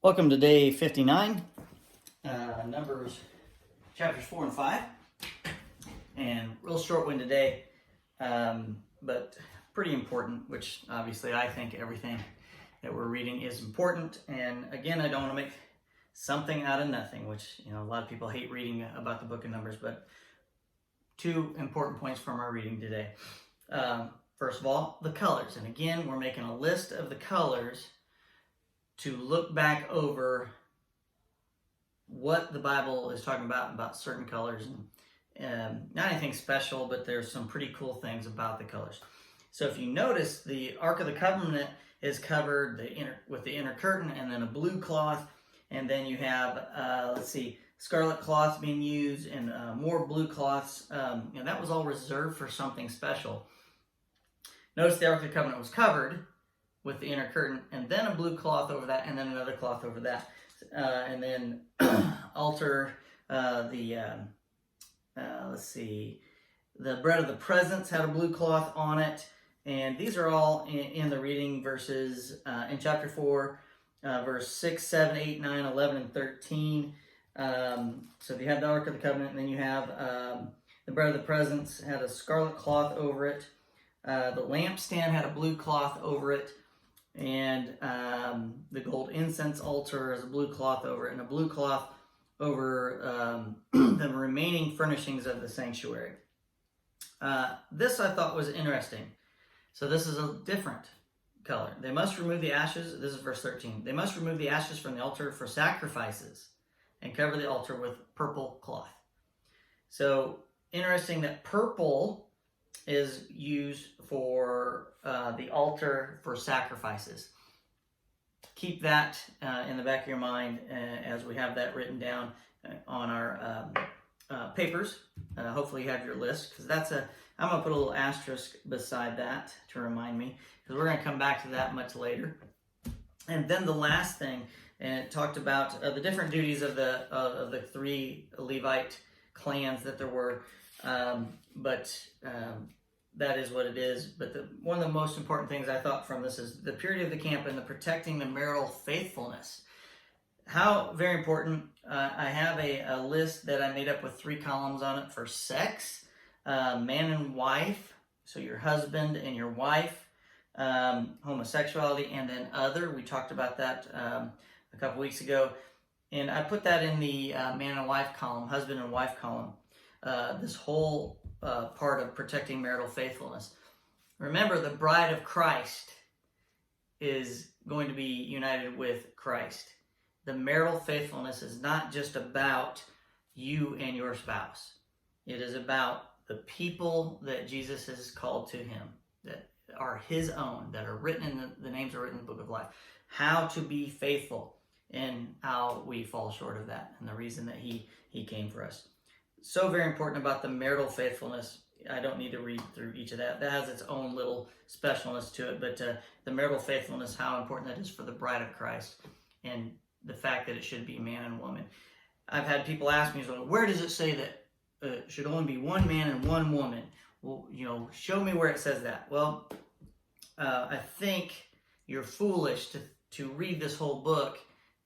Welcome to day 59, Numbers chapters 4 and 5, and real short one today, but pretty important, which obviously I think everything that we're reading is important. And again, I don't want to make something out of nothing, which, a lot of people hate reading about the book of Numbers, but two important points from our reading today. First of all, the colors. And again, we're making a list of the colors to look back over what the Bible is talking about certain colors, and not anything special, but there's some pretty cool things about the colors. So if you notice, the Ark of the Covenant is covered with the inner curtain and then a blue cloth, and then you have, scarlet cloth being used and more blue cloths. That was all reserved for something special. Notice the Ark of the Covenant was covered with the inner curtain, and then a blue cloth over that, and then another cloth over that. And then altar, the bread of the presence had a blue cloth on it. And these are all in the reading verses in chapter 4, verse 6, 7, 8, 9, 11, and 13. So if you have the Ark of the Covenant, and then you have the bread of the presence had a scarlet cloth over it. The lampstand had a blue cloth over it. And the gold incense altar has a blue cloth over it, and a blue cloth over the remaining furnishings of the sanctuary. This I thought was interesting. So this is a different color. They must remove the ashes. This is verse 13. They must remove the ashes from the altar for sacrifices and cover the altar with purple cloth. So interesting that purple is used for the altar for sacrifices. Keep that in the back of your mind as we have that written down on our papers. Hopefully you have your list, because I'm going to put a little asterisk beside that to remind me, because we're going to come back to that much later. And then the last thing, and it talked about the different duties of the three Levite clans that there were. That is what it is. But one of the most important things I thought from this is the purity of the camp and the protecting the marital faithfulness. How very important. I have a list that I made up with 3 columns on it for sex, man and wife, so your husband and your wife, homosexuality, and then other. We talked about that a couple weeks ago. And I put that in the man and wife column, husband and wife column. This whole part of protecting marital faithfulness. Remember, the bride of Christ is going to be united with Christ. The marital faithfulness is not just about you and your spouse. It is about the people that Jesus has called to him, that are his own, that are written in the names are written in the book of life. How to be faithful, and how we fall short of that, and the reason that he came for us. So very important about the marital faithfulness. I don't need to read through each of that. That has its own little specialness to it. But the marital faithfulness, how important that is for the bride of Christ, and the fact that it should be man and woman. I've had people ask me, where does it say that it should only be one man and one woman? Well, show me where it says that. Well, I think you're foolish to read this whole book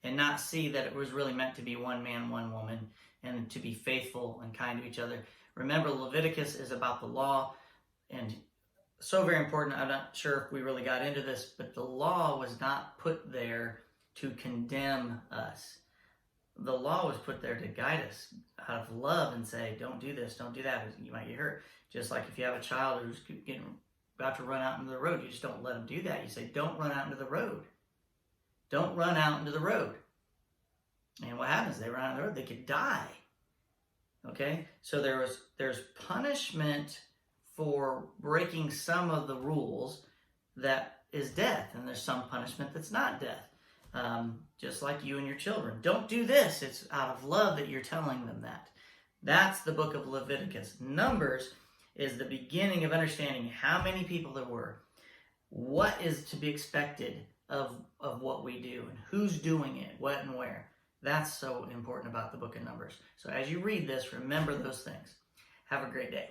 and not see that it was really meant to be one man, one woman, and to be faithful and kind to each other. Remember, Leviticus is about the law, and so very important. I'm not sure if we really got into this, but the law was not put there to condemn us. The law was put there to guide us out of love and say, don't do this, don't do that, you might get hurt. Just like if you have a child who's about to run out into the road, you just don't let them do that. You say, don't run out into the road. Don't run out into the road. And what happens? They run out of the road, they could die. Okay? So there's punishment for breaking some of the rules that is death, and there's some punishment that's not death. Just like you and your children. Don't do this. It's out of love that you're telling them that. That's the book of Leviticus. Numbers is the beginning of understanding how many people there were, what is to be expected of what we do, and who's doing it, what and where. That's so important about the book of Numbers. So as you read this, remember those things. Have a great day.